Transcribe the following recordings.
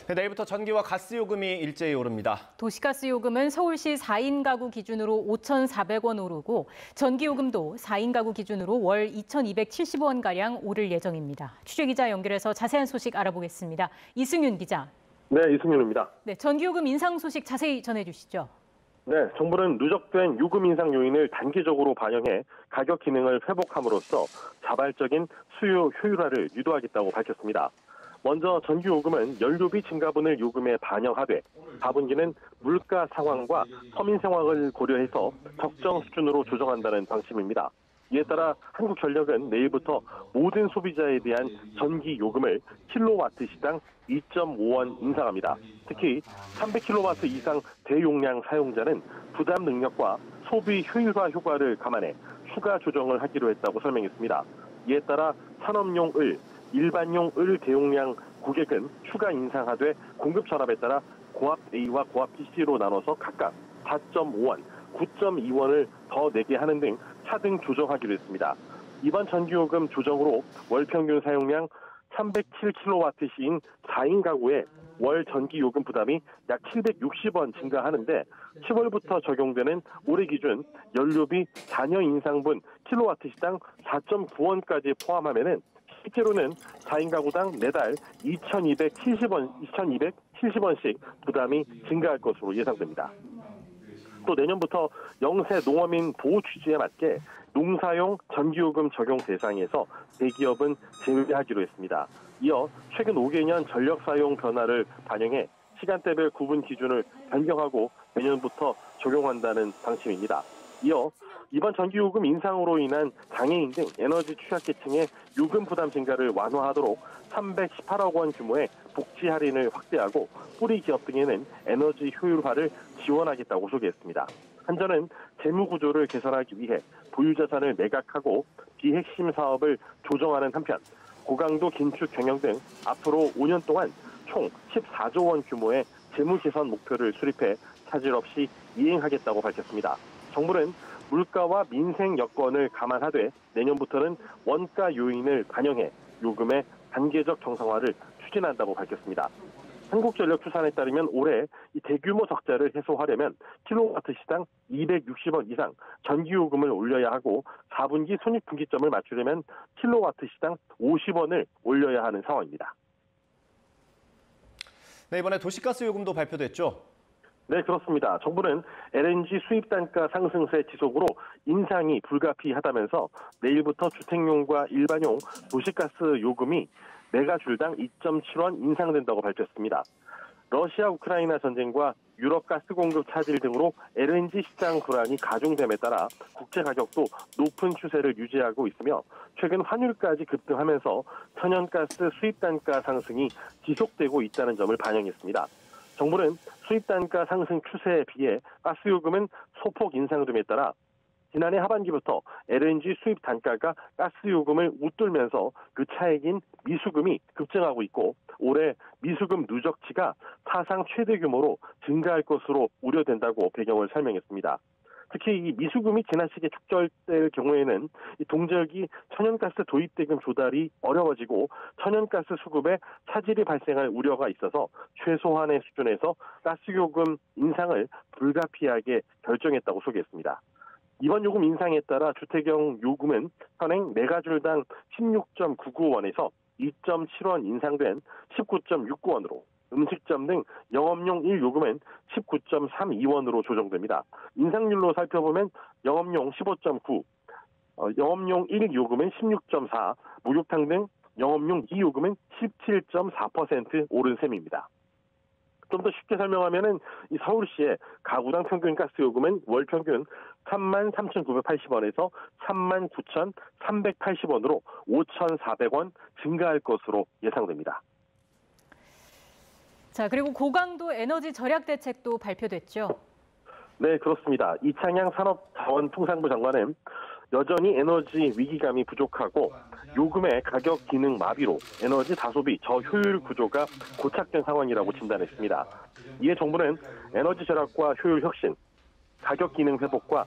내일부터 전기와 가스 요금이 일제히 오릅니다. 도시가스 요금은 서울시 4인 가구 기준으로 5,400원 오르고 전기 요금도 4인 가구 기준으로 월 2,270원가량 오를 예정입니다. 취재기자 연결해서 자세한 소식 알아보겠습니다. 이승윤 기자. 네, 이승윤입니다. 네, 전기 요금 인상 소식 자세히 전해주시죠. 네, 정부는 누적된 요금 인상 요인을 단기적으로 반영해 가격 기능을 회복함으로써 자발적인 수요 효율화를 유도하겠다고 밝혔습니다. 먼저 전기요금은 연료비 증가분을 요금에 반영하되 4분기는 물가 상황과 서민 생활을 고려해서 적정 수준으로 조정한다는 방침입니다. 이에 따라 한국전력은 내일부터 모든 소비자에 대한 전기요금을 킬로와트 시당 2.5원 인상합니다. 특히 300kW 이상 대용량 사용자는 부담 능력과 소비 효율화 효과를 감안해 추가 조정을 하기로 했다고 설명했습니다. 이에 따라 산업용 을, 일반용 을 대용량 고객은 추가 인상하되 공급 전압에 따라 고압 A와 고압 BC로 나눠서 각각 4.5원, 9.2원을 더 내게 하는 등 차등 조정하기로 했습니다. 이번 전기요금 조정으로 월 평균 사용량 307kWh인 4인 가구의 월 전기요금 부담이 약 760원 증가하는데 10월부터 적용되는 올해 기준 연료비 잔여 인상분 킬로와트 시당 4.9원까지 포함하면은 실제로는 4인 가구당 매달 2,270원씩 부담이 증가할 것으로 예상됩니다. 또 내년부터 영세 농어민 보호 취지에 맞게 농사용 전기요금 적용 대상에서 대기업은 제외하기로 했습니다. 이어 최근 5개년 전력 사용 변화를 반영해 시간대별 구분 기준을 변경하고 내년부터 적용한다는 방침입니다. 이어 이번 전기요금 인상으로 인한 장애인 등 에너지 취약계층의 요금 부담 증가를 완화하도록 318억 원 규모의 복지 할인을 확대하고 뿌리 기업 등에는 에너지 효율화를 지원하겠다고 소개했습니다. 한전은 재무 구조를 개선하기 위해 보유자산을 매각하고 비핵심 사업을 조정하는 한편 고강도 긴축 경영 등 앞으로 5년 동안 총 14조 원 규모의 재무 개선 목표를 수립해 차질 없이 이행하겠다고 밝혔습니다. 정부는 물가와 민생 여건을 감안하되 내년부터는 원가 요인을 반영해 요금의 단계적 정상화를 추진한다고 밝혔습니다. 한국전력 추산에 따르면 올해 이 대규모 적자를 해소하려면 킬로와트 시당 260원 이상 전기요금을 올려야 하고 4분기 손익분기점을 맞추려면 킬로와트 시당 50원을 올려야 하는 상황입니다. 네, 이번에 도시가스 요금도 발표됐죠? 네, 그렇습니다. 정부는 LNG 수입 단가 상승세 지속으로 인상이 불가피하다면서 내일부터 주택용과 일반용 도시가스 요금이 메가줄당 2.7원 인상된다고 밝혔습니다. 러시아 우크라이나 전쟁과 유럽 가스 공급 차질 등으로 LNG 시장 불안이 가중됨에 따라 국제 가격도 높은 추세를 유지하고 있으며 최근 환율까지 급등하면서 천연가스 수입 단가 상승이 지속되고 있다는 점을 반영했습니다. 정부는 수입 단가 상승 추세에 비해 가스 요금은 소폭 인상됨에 따라 지난해 하반기부터 LNG 수입 단가가 가스 요금을 웃돌면서 그 차액인 미수금이 급증하고 있고 올해 미수금 누적치가 사상 최대 규모로 증가할 것으로 우려된다고 배경을 설명했습니다. 특히 이 미수금이 지나치게 축적될 경우에는 이 동절기 천연가스 도입대금 조달이 어려워지고 천연가스 수급에 차질이 발생할 우려가 있어서 최소한의 수준에서 가스요금 인상을 불가피하게 결정했다고 소개했습니다. 이번 요금 인상에 따라 주택용 요금은 현행 메가줄당 16.99원에서 2.7원 인상된 19.69원으로 음식점 등 영업용 1요금은 19.32원으로 조정됩니다. 인상률로 살펴보면 영업용 15.9, 영업용 1요금은 16.4, 목욕탕 등 영업용 2요금은 17.4% 오른 셈입니다. 좀 더 쉽게 설명하면은 이 서울시의 가구당 평균 가스 요금은 월 평균 33,980원에서 39,380원으로 5,400원 증가할 것으로 예상됩니다. 자, 그리고 고강도 에너지 절약 대책도 발표됐죠? 네, 그렇습니다. 이창양 산업자원통상부 장관은 여전히 에너지 위기감이 부족하고 요금의 가격 기능 마비로 에너지 다소비 저효율 구조가 고착된 상황이라고 진단했습니다. 이에 정부는 에너지 절약과 효율 혁신, 가격 기능 회복과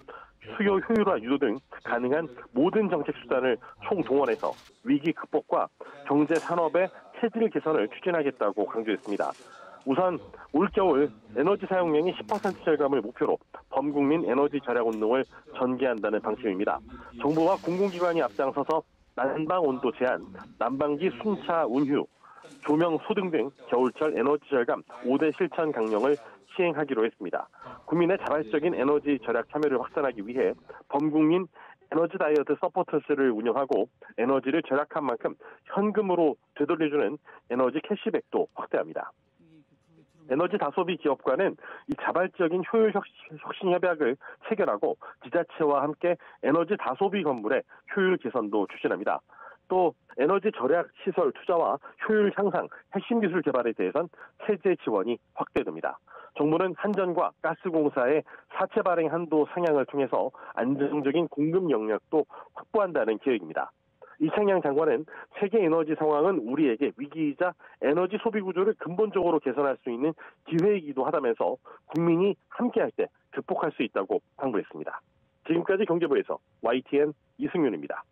수요 효율화 유도 등 가능한 모든 정책 수단을 총동원해서 위기 극복과 경제 산업의 체질 개선을 추진하겠다고 강조했습니다. 우선 올겨울 에너지 사용량이 10% 절감을 목표로 범국민 에너지 절약 운동을 전개한다는 방침입니다. 정부와 공공기관이 앞장서서 난방 온도 제한, 난방기 순차 운휴, 조명 소등 등 겨울철 에너지 절감 5대 실천 강령을 시행하기로 했습니다. 국민의 자발적인 에너지 절약 참여를 확산하기 위해 범국민 에너지 다이어트 서포터스를 운영하고 에너지를 절약한 만큼 현금으로 되돌려주는 에너지 캐시백도 확대합니다. 에너지 다소비 기업과는 이 자발적인 효율 혁신 협약을 체결하고 지자체와 함께 에너지 다소비 건물의 효율 개선도 추진합니다. 또 에너지 절약 시설 투자와 효율 향상, 핵심 기술 개발에 대해선 세제 지원이 확대됩니다. 정부는 한전과 가스공사의 사채 발행 한도 상향을 통해서 안정적인 공급 영역도 확보한다는 계획입니다. 이창양 장관은 세계 에너지 상황은 우리에게 위기이자 에너지 소비 구조를 근본적으로 개선할 수 있는 기회이기도 하다면서 국민이 함께할 때 극복할 수 있다고 당부했습니다. 지금까지 경제부에서 YTN 이승윤입니다.